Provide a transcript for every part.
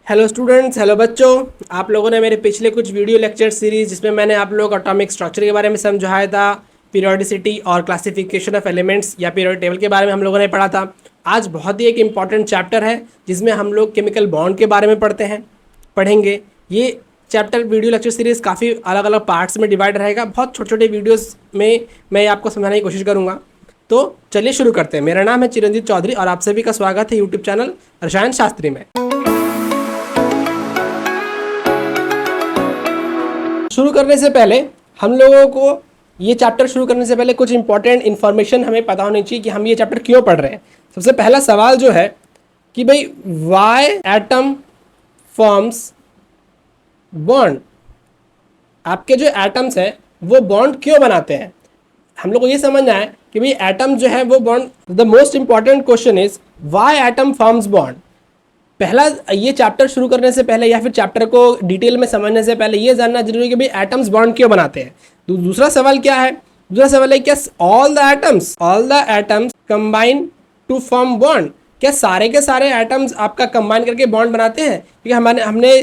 Hello students, hello बच्चों। आप लोगों ने मेरे पिछले कुछ वीडियो लेक्चर सीरीज जिसमें मैंने आप लोगों को एटॉमिक स्ट्रक्चर के बारे में समझाया था, पीरियोडिसिटी और क्लासिफिकेशन ऑफ एलिमेंट्स या पीरियोडिक टेबल के बारे में हम लोगों ने पढ़ा था। आज बहुत ही एक इम्पॉर्टेंट चैप्टर है जिसमें हम लोग केमिकल बॉन्ड के बारे में पढ़ेंगे। ये चैप्टर वीडियो लेक्चर सीरीज़ काफ़ी अलग अलग पार्ट्स में डिवाइड रहेगा। बहुत छोटे छोटे वीडियोज़ में मैं आपको समझाने की कोशिश करूँगा। तो चलिए शुरू करते हैं। मेरा नाम है चिरंजीत चौधरी और आप सभी का स्वागत है यूट्यूब चैनल रसायन शास्त्री में। शुरू करने से पहले हम लोगों को ये चैप्टर शुरू करने से पहले कुछ इंपॉर्टेंट इन्फॉर्मेशन हमें पता होनी चाहिए कि हम ये चैप्टर क्यों पढ़ रहे हैं। सबसे पहला सवाल जो है कि भाई वाई एटम फॉर्म्स बॉन्ड, आपके जो एटम्स हैं वो बॉन्ड क्यों बनाते हैं। हम लोग को ये समझना है कि भाई एटम जो है वो bond, the most important question is why atom forms bond. पहला, ये चैप्टर शुरू करने से पहले या फिर चैप्टर को डिटेल में समझने से पहले ये जानना जरूरी है कि भाई एटम्स बॉन्ड क्यों बनाते हैं। दूसरा सवाल क्या है? दूसरा सवाल है क्या all the atoms combine to form bond, क्या सारे के सारे एटम्स आपका कंबाइन करके बॉन्ड बनाते हैं? क्योंकि हमने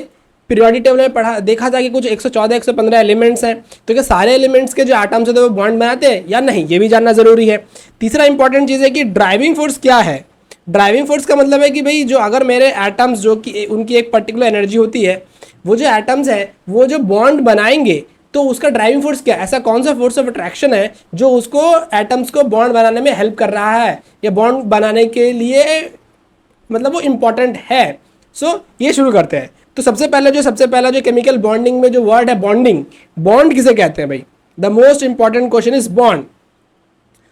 पीरियोडिक टेबल में देखा था कि कुछ 114 115 एलिमेंट्स हैं, तो क्या सारे एलिमेंट्स के जो एटम्स होते हैं वो बॉन्ड बनाते हैं या नहीं, ये भी जानना जरूरी है। तीसरा इंपॉर्टेंट चीज़ है कि ड्राइविंग फोर्स क्या है। ड्राइविंग फोर्स का मतलब है कि भाई जो अगर मेरे एटम्स जो कि उनकी एक पर्टिकुलर एनर्जी होती है, वो जो एटम्स हैं वो जो बॉन्ड बनाएंगे तो उसका ड्राइविंग फोर्स क्या है, ऐसा कौन सा फोर्स ऑफ अट्रैक्शन है जो उसको एटम्स को बॉन्ड बनाने में हेल्प कर रहा है या बॉन्ड बनाने के लिए मतलब वो इम्पॉर्टेंट है। सो ये शुरू करते हैं। तो सबसे पहला जो केमिकल बॉन्डिंग में जो वर्ड है बॉन्डिंग, बॉन्ड किसे कहते हैं भाई? The most important question is bond.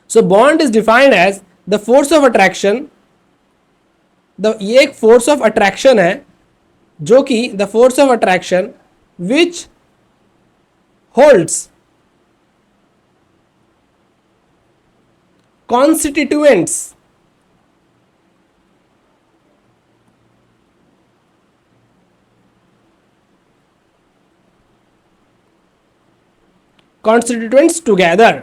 So bond is defined as the force of attraction. ये एक फोर्स ऑफ अट्रैक्शन है जो कि the force of attraction which holds constituents constituents together.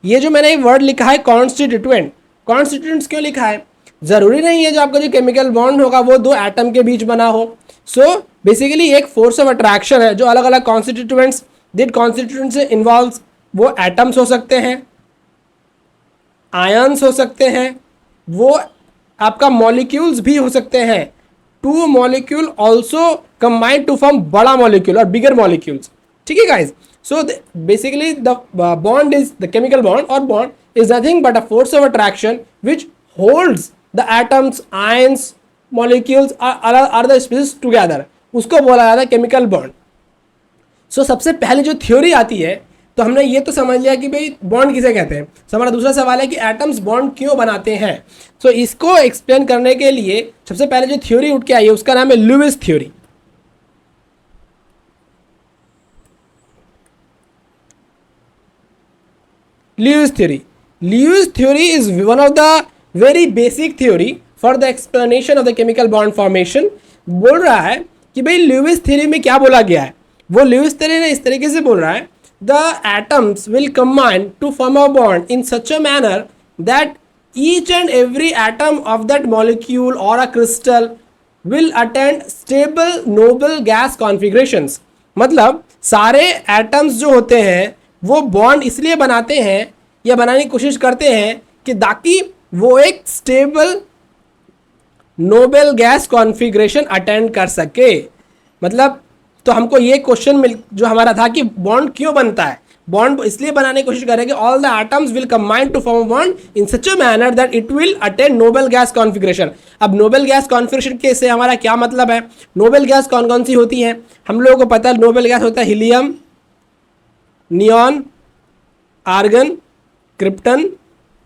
ये जो मैंने एक वर्ड लिखा है कॉन्स्टिट्यूएंट्स क्यों लिखा है? जरूरी नहीं है जो आपका जो केमिकल बॉन्ड होगा वो दो एटम के बीच बना हो। सो बेसिकली एक फोर्स ऑफ अट्रैक्शन है जो अलग अलग कॉन्स्टिट्यूएंट्स से इन्वॉल्व, वो एटम्स हो सकते हैं, आयंस हो सकते हैं, वो आपका मॉलिक्यूल्स भी हो सकते हैं। Two molecule also combine to form बड़ा मॉलिक्यूल और बिगर मॉलिक्यूल्स। ठीक है guys. So basically the bond is the chemical bond or bond is nothing but a force of attraction which holds the atoms, ions, molecules are the species together. उसको बोला जाता है chemical bond. सो सबसे पहले जो theory आती है, तो हमने ये तो समझ लिया कि भाई बॉन्ड किसे कहते हैं। तो हमारा दूसरा सवाल है कि एटम्स बॉन्ड क्यों बनाते हैं। सो इसको एक्सप्लेन करने के लिए सबसे पहले जो थ्योरी उठ के आई है उसका नाम है Lewis theory. Lewis theory is one of the very basic theory for the explanation of the chemical bond formation। बोल रहा है कि भाई ल्यूइस थ्योरी में क्या बोला गया है। वो ल्यूइस थ्योरी ने इस तरीके से बोल रहा है, the atoms will combine to form a bond in such a manner that each and every atom of that molecule or a crystal will attain stable noble gas configurations। मतलब सारे atoms जो होते हैं वो बॉन्ड इसलिए बनाते हैं या बनाने की कोशिश करते हैं कि ताकि वो एक stable noble gas configuration attend कर सके। मतलब तो हमको ये क्वेश्चन जो हमारा था कि बॉन्ड क्यों बनता है, बॉन्ड इसलिए बनाने की कोशिश करें कि all the atoms will combine to form bond in such a manner that it will attend noble gas configuration. अब नोबल गैस कॉन्फ़िगरेशन के से हमारा क्या मतलब है? नोबल गैस कौन कौन सी होती हैं? हम लोगों को पता है नोबल गैस होता है helium, neon, argon, krypton,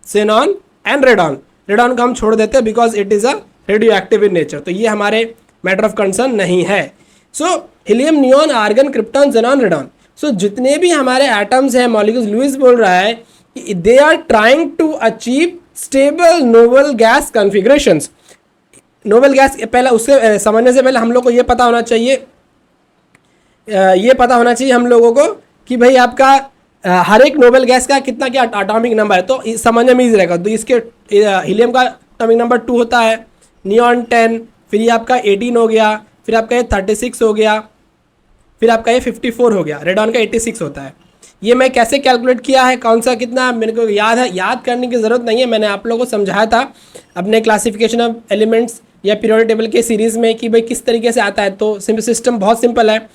xenon and radon. Radon को हम छोड़ देते हैं because it is a radioactive in nature, तो ये हमारे मैटर ऑफ कंसर्न नहीं है। So helium, neon, argon, krypton, xenon, radon. So जितने भी हमारे एटम्स हैं, मॉलिक्यूल्स, लुईस बोल रहा है कि they are trying to achieve stable noble gas configurations. Noble gas पहले उससे समझने से पहले हम लोग को ये पता होना चाहिए हम लोगों को कि भाई आपका हर एक नोबल गैस का कितना क्या एटॉमिक नंबर है, तो समझने में ईजी रहेगा। तो इसके हीलियम का एटॉमिक नंबर 2 होता है, नियॉन 10, फिर ये आपका 18 हो गया, फिर आपका ये 36 हो गया, फिर आपका ये 54 हो गया, रेडॉन का 86 होता है। ये मैं कैसे कैलकुलेट किया है, कौन सा कितना मेरे को याद है, याद करने की ज़रूरत नहीं है, मैंने आप लोगों को समझाया था अपने क्लासिफिकेशन ऑफ एलिमेंट्स या पीरियोडिक टेबल के सीरीज़ में कि भाई किस तरीके से आता है। तो सिस्टम बहुत सिंपल है,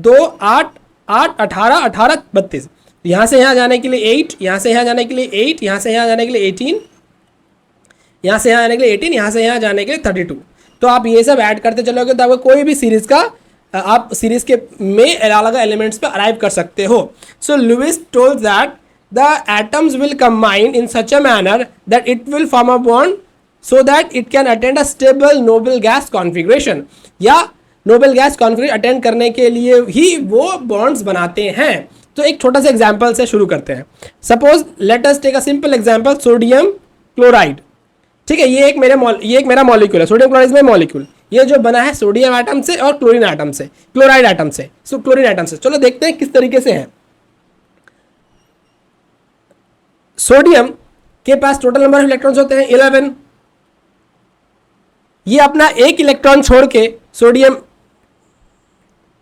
2 8 8 18 18 32, यहाँ से यहाँ जाने के लिए 8, यहाँ से यहाँ जाने के लिए 8, यहाँ से यहाँ जाने के लिए 18, यहाँ से यहाँ जाने के लिए 18, यहाँ से यहाँ जाने के लिए 32। तो आप ये सब ऐड करते चलोगे तो आपको कोई भी सीरीज़ का आप सीरीज के में अलग एलिमेंट्स पे अराइव कर सकते हो। So Lewis told that the atoms will combine in such a manner that it will form a bond so that it can attend a stable noble gas configuration, या noble gas configuration attend करने के लिए ही वो bonds बनाते हैं। तो एक छोटा सा एग्जाम्पल से शुरू करते हैं। Suppose let us take a simple example, sodium chloride. ठीक है, ये एक मेरा मॉलिक्यूल है, सोडियम क्लोराइड में मॉलिक्यूल, ये जो बना है सोडियम एटम से और क्लोरीन एटम से, क्लोराइड एटम से, क्लोरीन एटम से। चलो देखते हैं किस तरीके से है। सोडियम के पास टोटल नंबर ऑफ इलेक्ट्रॉन्स होते हैं 11। ये अपना एक इलेक्ट्रॉन छोड़ के सोडियम,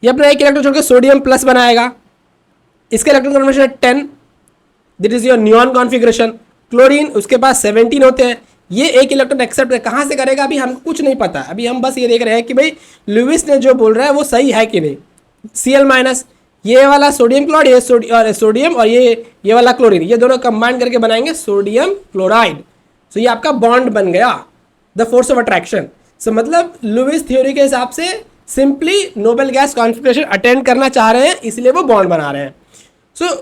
ये अपना एक इलेक्ट्रॉन छोड़ के सोडियम प्लस बनाएगा, इसका इलेक्ट्रॉन कन्फर्मेशन है 10, that is your neon configuration. Chlorine उसके पास 17 होते हैं, ये एक इलेक्ट्रॉन एक्सेप्ट कहाँ से करेगा अभी हमको कुछ नहीं पता, अभी हम बस ये देख रहे हैं कि भाई लुइस ने जो बोल रहा है वो सही है कि नहीं। Cl-, ये वाला सोडियम क्लोराइड, ये सोडियम और ये वाला क्लोरीन, ये दोनों कंबाइन करके बनाएंगे सोडियम क्लोराइड। सो ये आपका बॉन्ड बन गया, द फोर्स ऑफ अट्रैक्शन। सो मतलब लुइस थ्योरी के हिसाब से simply Nobel gas configuration attend करना चाह रहे हैं, इसलिए वो बॉन्ड बना रहे हैं। सो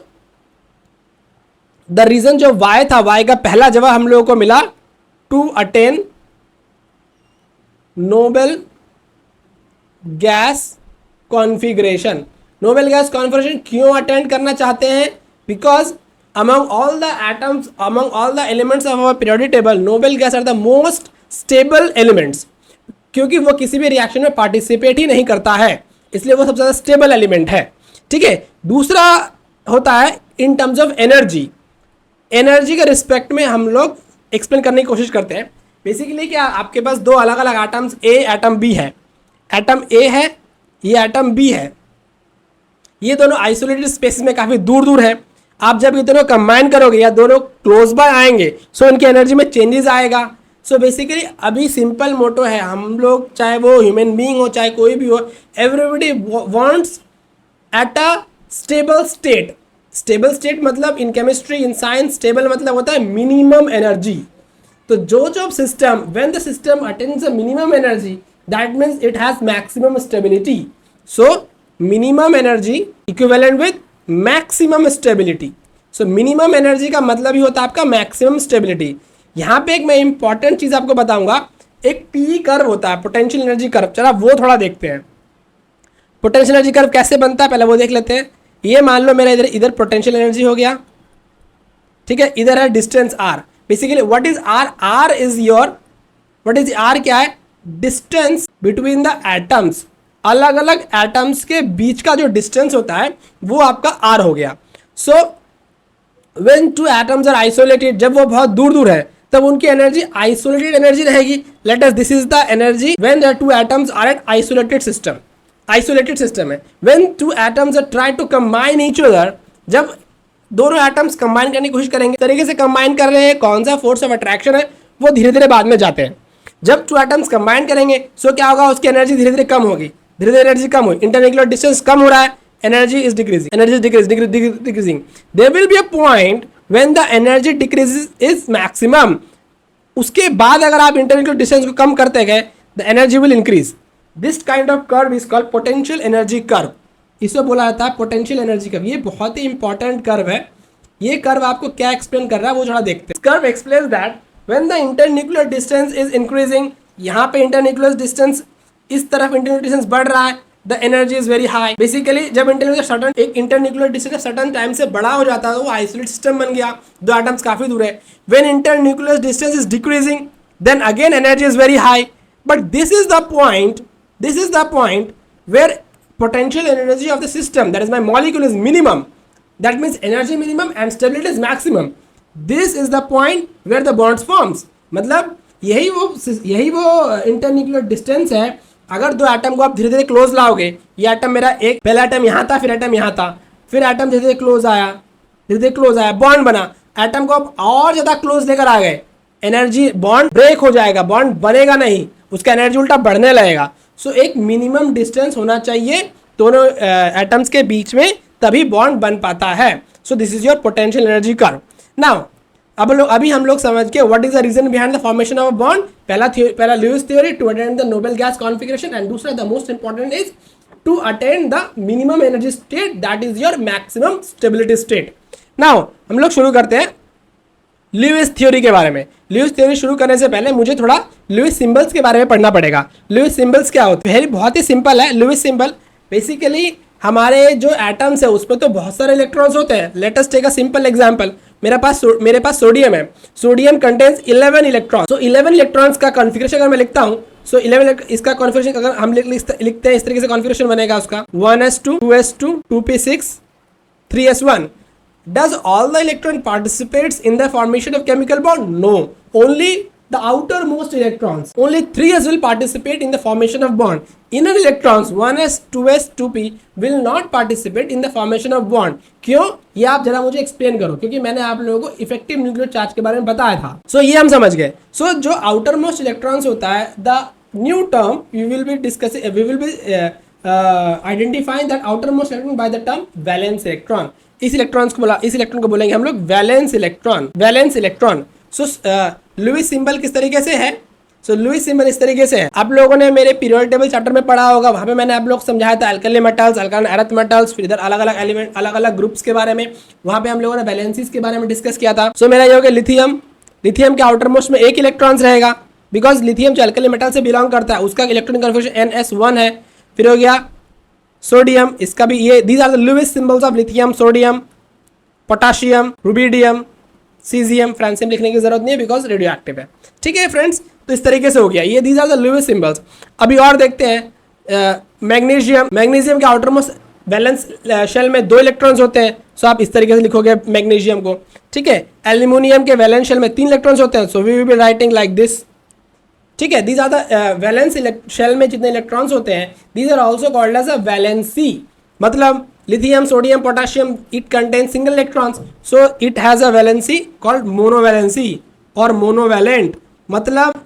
द रीजन जो वाई था, वाई का पहला जवाब हम लोगों को मिला to attain noble gas configuration. Noble gas configuration क्यों अटेंड करना चाहते हैं? Because among all the atoms, among all the elements of our periodic table, noble gas are the most stable elements, क्योंकि वो किसी भी रिएक्शन में पार्टिसिपेट ही नहीं करता है, इसलिए वो सबसे ज़्यादा स्टेबल एलिमेंट है। ठीक है, दूसरा होता है in terms of energy. Energy के रिस्पेक्ट में हम लोग एक्सप्लेन करने की कोशिश करते हैं। बेसिकली क्या, आपके पास दो अलग अलग एटम्स, ए एटम बी है, एटम ए है, ये एटम बी है, ये दोनों आइसोलेटेड स्पेस में काफ़ी दूर दूर है। आप जब ये दोनों कंबाइन करोगे या दोनों क्लोज बाय आएंगे, सो इनकी एनर्जी में चेंजेस आएगा। सो बेसिकली अभी सिंपल मोटो है, हम लोग चाहे वो ह्यूमन बीइंग हो चाहे कोई भी हो, everybody wants at a stable state. Stable state मतलब in chemistry, in science, stable मतलब होता है मिनिमम एनर्जी। तो जो system, when the system attains a minimum energy, that means it has maximum stability. So minimum energy equivalent with maximum stability. So minimum energy का मतलब ही होता है आपका मैक्सिमम स्टेबिलिटी। यहाँ पे एक मैं इंपॉर्टेंट चीज आपको बताऊंगा, एक पी कर्व होता है, पोटेंशियल एनर्जी कर्व। चला वो थोड़ा देखते हैं, पोटेंशियल एनर्जी कर्व कैसे बनता है, पहले वो देख लेते हैं। ये मान लो मेरा इधर पोटेंशियल एनर्जी हो गया, ठीक है, इधर है distance R. Basically what is R? R is your, what is R क्या है? Distance between the atoms. अलग अलग एटम्स के बीच का जो डिस्टेंस होता है वो आपका आर हो गया। So when two atoms are isolated, जब वो बहुत दूर दूर है तब उनकी एनर्जी आइसोलेटेड एनर्जी रहेगी। Let us, this is the energy when the two atoms are at isolated system. Isolated system है। When two atoms are try to combine each other, जब दोनों एटम्स कंबाइन करने की कोशिश करेंगे, तरीके से कंबाइन कर रहे हैं, कौन सा फोर्स ऑफ अट्रैक्शन है वो धीरे धीरे बाद में जाते हैं। जब टू एटम्स कंबाइन करेंगे सो क्या होगा, उसकी एनर्जी धीरे धीरे कम होगी, धीरे धीरे एनर्जी कम हुई, इंटरन्यूक्लियर डिस्टेंस कम हो रहा है, energy is decreasing, energy is decreasing. There will be a point when the energy decreases is maximum. उसके बाद अगर आप इंटरन्यूक्लियर डिस्टेंस को कम करते गए, the energy will increase. This kind of curve is called potential energy curve. इसे बोला जाता है पोटेंशियल एनर्जी कर्व। ये बहुत ही इंपॉर्टेंट कर्व है। ये कर्व आपको क्या एक्सप्लेन कर रहा है वो थोड़ा देखते हैं। Curve explains that when the internuclear distance is increasing, यहाँ पे इंटरन्यूक्लियर डिस्टेंस, इस तरफ इंटरन्यूक्लियर डिस्टेंस बढ़ रहा है, the energy is very high. Basically जब एक इंटरन्यूक्लियर डिस्टेंस सर्टन टाइम से बड़ा हो जाता है तो वो आइसोलेट सिस्टम बन गया, दो एटम्स काफी दूर है। When internuclear distance is decreasing, then again energy is very high. But this is the point where potential energy of the system, that is my molecule, is minimum. That means energy minimum and stability is maximum. This is the point where the bonds forms. मतलब यही वो internuclear distance है अगर दो atom को आप धीरे धीरे क्लोज लाओगे, ये एटम मेरा एक पहला एटम यहाँ था, फिर एटम यहाँ था, फिर एटम धीरे धीरे क्लोज आया, धीरे धीरे क्लोज आया, बॉन्ड बना, एटम को आप और ज्यादा क्लोज लेकर आ गए, एनर्जी बॉन्ड ब्रेक हो जाएगा, बॉन्ड बनेगा नहीं, उसका एनर्जी उल्टा बढ़ने लगेगा। सो एक मिनिमम डिस्टेंस होना चाहिए दोनों एटम्स के बीच में, तभी बॉन्ड बन पाता है। So this is your potential energy curve. Now अभी हम लोग समझ के what is the reason behind the formation of bond. पहला Lewis theory to attain the noble gas configuration, and दूसरा the most important is to attain the minimum energy state, that is your maximum stability state. Now हम लोग शुरू करते हैं Lewis theory के बारे में। लुईस थ्योरी शुरू करने से पहले मुझे थोड़ा लुईस सिंबल्स के बारे में पढ़ना पड़ेगा। लुईस सिंबल्स क्या होते हैं? बहुत ही सिंपल है। लुईस सिंबल बेसिकली हमारे जो एटम्स है उसमें तो बहुत सारे इलेक्ट्रॉन्स होते हैं। Let us take a simple example. मेरे पास सोडियम है। Sodium contains 11 electron. So 11 electrons का कॉन्फ़िगरेशन अगर मैं लिखता हूँ, सो 11 इसका कॉन्फ़िगरेशन अगर हम लिखते हैं इस तरीके से कॉन्फ़िगरेशन बनेगा उसका 1s2 2s2 2p6 3s1। Does all the electron participates in the formation of chemical bond? No. Only the outermost electrons. Only 3s will participate in the formation of bond. Inner electrons 1s, 2s, 2p will not participate in the formation of bond. क्यों? ये आप जरा मुझे explain करो, क्योंकि मैंने आप लोगों को इफेक्टिव न्यूक्लियर चार्ज के बारे में बताया था। सो ये हम समझ गए। सो जो आउटर मोस्ट इलेक्ट्रॉन्स होता है, the new term we will be identifying that outer most electron by the term valence electron. इस इलेक्ट्रॉन को बोलेंगे हम लोग valence electron. So Lewis symbol किस तरीके से है? सो लुईस सिंबल इस तरीके से है। आप लोगों ने मेरे पीरियोडिक टेबल चैप्टर में पढ़ा होगा, वहां पे मैंने आप लोग समझाया था alkali metals, alkyne earth metals, फिर इधर अलग अलग एलिमेंट, अलग अलग ग्रुप्स के बारे में। वहां पे हम लोगों ने वैलेंसीज के बारे में डिस्कस किया था। सो मेरा ये हो गया लिथियम। लिथियम के आउटर मोस्ट में एक इलेक्ट्रॉन्स रहेगा, बिकॉज लिथियम जो अल्कली मेटल से बिलोंग करता है उसका इलेक्ट्रॉनिक कॉन्फिगरेशन NS1 है। फिर हो गया सोडियम, इसका भी ये these are the Lewis symbols of lithium, sodium, potassium, rubidium, caesium. Francium लिखने की जरूरत नहीं है बिकॉज रेडियो एक्टिव है। ठीक है फ्रेंड्स, तो इस तरीके से हो गया ये, these are the Lewis symbols. अभी और देखते हैं मैग्नीशियम। मैग्नीशियम के आउटर मोस्ट वैलेंस शेल में 2 इलेक्ट्रॉन्स होते हैं। सो आप इस तरीके से लिखोगे मैग्नीशियम को। ठीक है, एल्यूमिनियम के वैलेंस शेल में 3 इलेक्ट्रॉन्स होते हैं। So we will be writing like this. ठीक है, these are the valence shell में जितने इलेक्ट्रॉन्स होते हैं, these are also called as a valency. मतलब lithium, sodium, potassium, it contains single electrons, so it has a valency called monovalency or monovalent। मतलब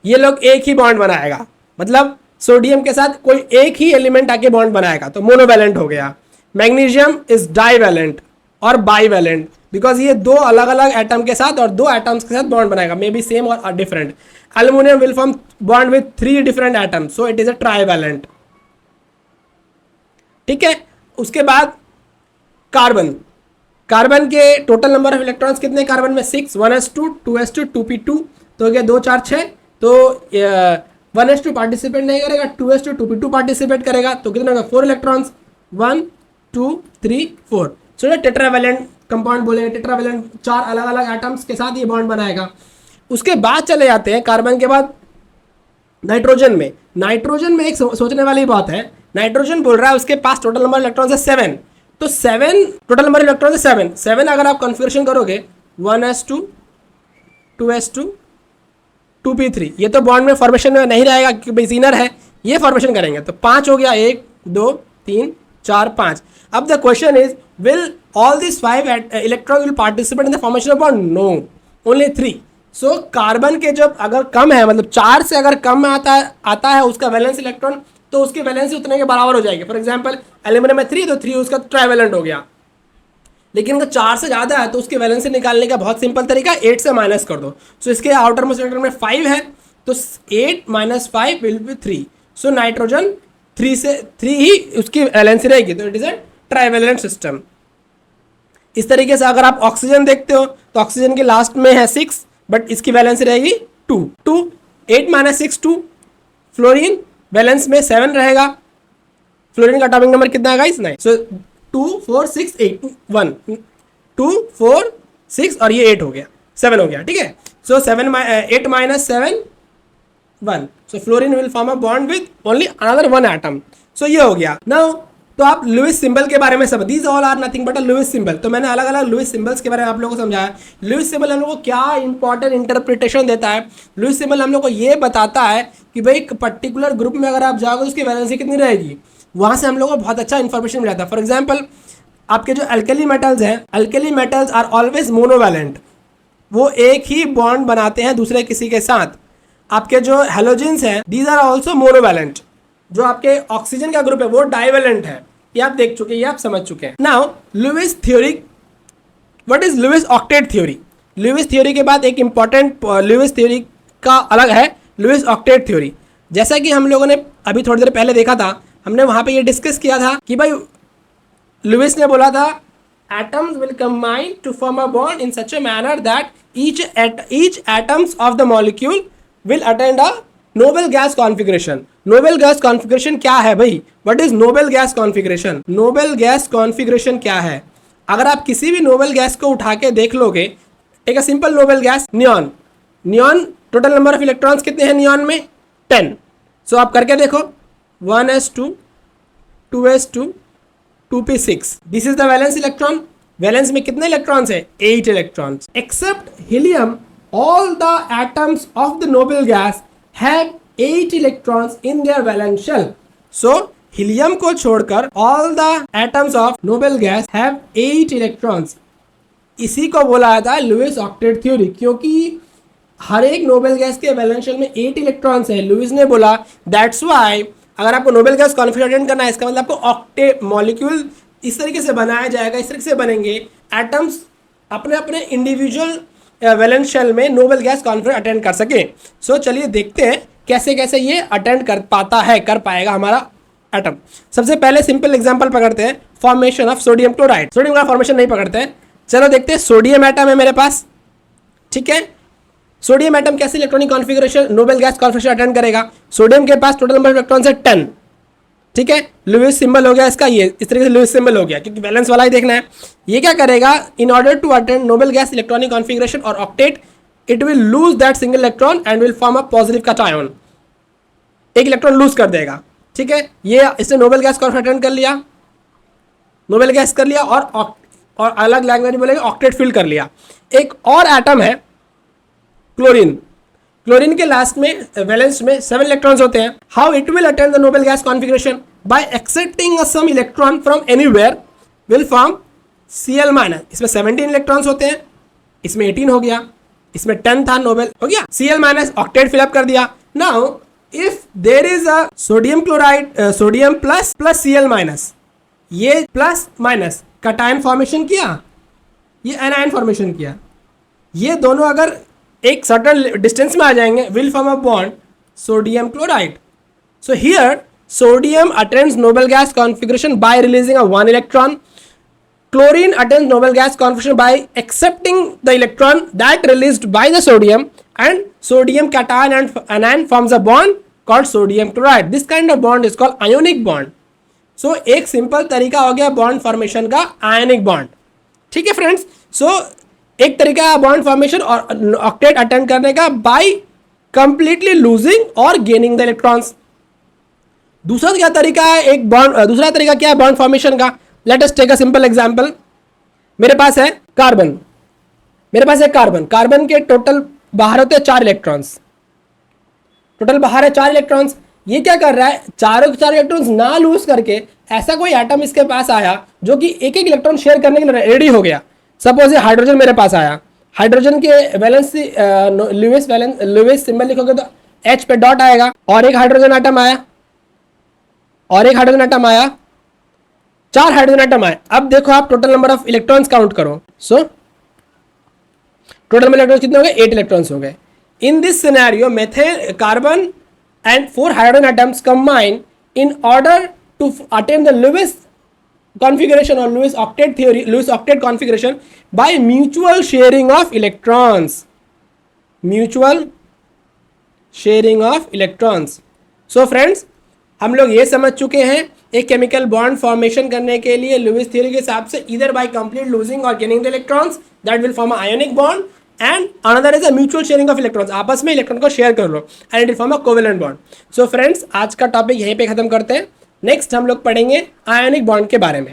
ये लोग एक ही बॉन्ड बनाएगा, मतलब सोडियम के साथ कोई एक ही एलिमेंट आके बॉन्ड बनाएगा, तो मोनोवैलेंट हो गया। मैग्नीशियम इज डाईवैलेंट और बाईवैलेंट, बिकॉज ये 2 अलग अलग एटम के साथ और 2 एटम्स के साथ बॉन्ड बनाएगा, मे बी सेम और different. Aluminium will form bond with 3 different atoms, so it is a trivalent. ठीक है, उसके बाद कार्बन। कार्बन के टोटल नंबर ऑफ इलेक्ट्रॉन्स कितने? कार्बन में 6, 1s2 2s2 2p2, तो हो गया 2 4 6। तो 1s2 पार्टिसिपेट नहीं करेगा, 2s2 2p2 पार्टिसिपेट करेगा, तो कितना होगा? 4 इलेक्ट्रॉन्स, 1 2 3 4। सो टेट्रावैलेंट कंपाउंड बोलेंगे। टेट्रावैलेंट 4 अलग अलग एटम्स के साथ ये बॉन्ड बनाएगा। उसके बाद चले जाते हैं कार्बन के बाद नाइट्रोजन में। नाइट्रोजन में एक सोचने वाली बात है, नाइट्रोजन बोल रहा है उसके पास टोटल नंबर इलेक्ट्रॉन्स है 7, तो 7 टोटल नंबर इलेक्ट्रॉन्स है 7 अगर आप कॉन्फ़िगरेशन करोगे 1s2 2s2 2p3, ये तो बॉन्ड में फॉर्मेशन में नहीं रहेगा क्योंकि इनर है, ये फॉर्मेशन करेंगे तो 5 हो गया, 1 2 3 4 5। अब the question is will all this 5 electron will participate in the formation of bond? No, only 3। So carbon के जब अगर कम है, मतलब 4 से अगर कम आता है उसका वैलेंस इलेक्ट्रॉन, तो उसकी वैलेंसी उतने के बराबर हो जाएगी। फॉर एग्जांपल एल्यूमिनियम में 3, तो 3 उसका ट्राइवैलेंट हो गया। लेकिन अगर 4 से ज़्यादा है तो उसकी वैलेंसी निकालने का बहुत सिंपल तरीका, 8 से माइनस कर दो। सो इसके आउटर मोस्ट इलेक्ट्रॉन में 5 है, तो 8 - 5 विल बी 3। सो नाइट्रोजन 3 ही उसकी वैलेंसी रहेगी, तो it is a trivalent system. इस तरीके से अगर आप ऑक्सीजन देखते हो तो ऑक्सीजन के लास्ट में है 6, बट इसकी वैलेंसी रहेगी 2। 8 - 6 2। फ्लोरीन वैलेंस में 7 रहेगा। फ्लोरीन का एटॉमिक नंबर कितना है गाइस? 9। सो 2 4 6 8 1 2 4 6 और ये 8 हो गया, 7 हो गया। ठीक है, so 8 - 7 1। So fluorine will form a bond with only another 1 atom. So ये हो गया। नाउ तो आप लुईस सिंबल के बारे में समझ, these all are nothing but a Lewis symbol. तो मैंने अलग अलग लुईस सिंबल्स के बारे में आप लोगों को समझाया। लुईस सिंबल हम लोग को क्या इंपॉर्टेंट इंटरप्रिटेशन देता है। लुईस सिंबल हम लोग को ये बताता है कि भाई एक पर्टिकुलर ग्रुप में अगर आप जाओगे तो उसकी वैलेंसी कितनी रहेगी, वहाँ से हम लोग को बहुत अच्छा इन्फॉर्मेशन मिला था। फॉर एग्जाम्पल आपके जो अल्कली मेटल्स हैं, alkali metals are always monovalent, वो एक ही बॉन्ड बनाते हैं दूसरे किसी के साथ। आपके जो हेलोजेंस हैं दीज आर ऑल्सो मोनोवैलेंट। जो आपके ऑक्सीजन का ग्रुप है वो डाइवेलेंट है। ये आप देख चुके हैं, ये आप समझ चुके हैं। Now Lewis theory, what is Lewis octet theory. Lewis theory के बाद एक इंपॉर्टेंट लुईस थ्योरी का अलग है लुईस ऑक्टेट थ्योरी। जैसा कि हम लोगों ने अभी थोड़ी देर पहले देखा था, हमने वहां पे ये डिस्कस किया था कि भाई लुईस ने बोला था atoms will combine to form a bond in such a manner that each atoms of the molecule will attain a noble gas configuration। noble gas configuration क्या है भाई, what is noble gas configuration। noble gas configuration क्या है, अगर आप किसी भी noble gas को उठा के देख लोगे, एक simple noble gas neon, neon total number of electrons कितने हैं नियॉन में 10। सो आप करके देखो 1s2 2s2 2p6, this is the valence electron. Valence में कितने इलेक्ट्रॉन्स है 8 electrons. Except helium all the atoms of the noble gas have 8 electrons in their valence shell. So helium को छोड़कर all the atoms of noble gas have 8 electrons. इसी को बोला जाता है लुईस ऑक्टेट थ्योरी, क्योंकि हर एक नोबेल गैस के वैलेंस शेल में 8 इलेक्ट्रॉन्स है। लुईस ने बोला दैट्स वाई अगर आपको नोबेल गैस कॉन्फिगरेशन करना है, इसका मतलब आपको ऑक्टेट मॉलिक्यूल इस तरीके से बनाया जाएगा, इस तरीके से बनेंगे एटम्स अपने अपने इंडिविजुअल वैलेंस शेल में नोबेल गैस कॉन्फिगरेशन अटेंड कर सके। सो चलिए देखते हैं कैसे कैसे ये अटेंड कर पाता है, कर पाएगा हमारा एटम। सबसे पहले सिंपल एग्जांपल पकड़ते हैं, formation of sodium chloride. Sodium का फॉर्मेशन नहीं पकड़ते हैं, चलो देखते हैं। सोडियम एटम है मेरे पास, ठीक है। सोडियम एटम कैसे electronic configuration Nobel gas configuration attend करेगा। सोडियम के पास टोटल नंबर ऑफ इलेक्ट्रॉन्स है 10, ठीक है। लुईस सिंबल हो गया इसका, ये इस तरीके से लुईस सिंबल हो गया, क्योंकि बैलेंस वाला ही देखना है। ये क्या करेगा, in order to attend noble gas electronic configuration और octet, it will lose that single electron and will form a positive cation. एक इलेक्ट्रॉन लूज कर देगा, ठीक है। ये इसने नोबेल गैस कॉन्फिगरेशन अटेंड कर लिया, नोबेल गैस कर लिया, और अलग लैंग्वेज बोलेंगे ऑक्टेट फिल कर लिया। एक और एटम है क्लोरीन। क्लोरीन के लास्ट में वैलेंस में 7 इलेक्ट्रॉन्स होते हैं। How it will attend the noble gas configuration, by excepting some electron from anywhere will form Cl minus. इसमें 17 इलेक्ट्रॉन्स होते हैं, इसमें 18 हो गया, इसमें 10 था, नोबेल हो गया। Cl माइनस ऑक्टेट फिलअप कर दिया। Now if there is a sodium chloride, sodium plus Cl minus, ये प्लस माइनस कैटायन फॉर्मेशन किया, ये एनायन फॉर्मेशन किया। ये दोनों अगर एक सर्टेन डिस्टेंस में आ जाएंगे, will form a bond sodium chloride. So here sodium attends noble gas configuration by releasing a 1 electron. Chlorine attends noble gas configuration by accepting the electron that released by the sodium, and sodium cation and anion forms a bond called sodium chloride. This kind of bond is called ionic bond. So एक simple तरीका हो गया bond formation का ionic bond, ठीक है friends. सो एक तरीका है बॉन्ड फॉर्मेशन और ऑक्टेट अटेंड करने का बाय कंप्लीटली लूजिंग और गेनिंग द इलेक्ट्रॉन्स। दूसरा क्या तरीका है, एक बॉन्ड, दूसरा तरीका क्या है बॉन्ड फॉर्मेशन का। Let us take a simple example. मेरे पास है कार्बन, मेरे पास है कार्बन। कार्बन के टोटल बाहर होते हैं 4 इलेक्ट्रॉन्स, टोटल बाहर है 4 इलेक्ट्रॉन्स। ये क्या कर रहा है, चारों के 4 इलेक्ट्रॉन्स ना लूज करके ऐसा कोई एटम इसके पास आया जो कि एक एक इलेक्ट्रॉन शेयर करने के लिए रेडी हो गया। सपोज ये हाइड्रोजन मेरे पास आया, हाइड्रोजन के वैलेंस लुईस सिंबल लिखोगे तो H पे डॉट आएगा, और एक हाइड्रोजन एटम आया, और एक हाइड्रोजन एटम आया, 4 हाइड्रोजन एटम आए। अब देखो आप total number of electrons count करो। सो टोटल इलेक्ट्रॉन्स कितने हो गए, 8 इलेक्ट्रॉन्स हो गए। In this scenario methane, carbon and 4 hydrogen atoms combine in order to attain the Lewis configuration or Lewis octet theory, Lewis octet configuration by mutual sharing of electrons. Mutual sharing of electrons. So friends, हम लोग ये समझ चुके हैं एक chemical bond formation करने के लिए लुईस थ्योरी के हिसाब से either by complete losing or gaining the electrons that will form an ionic bond, and another is a mutual sharing of electrons। आपस में इलेक्ट्रॉन को शेयर कर लो and it will form a covalent bond। So friends, आज का topic यहीं पे खत्म करते हैं। नेक्स्ट हम लोग पढ़ेंगे आयोनिक बॉन्ड के बारे में।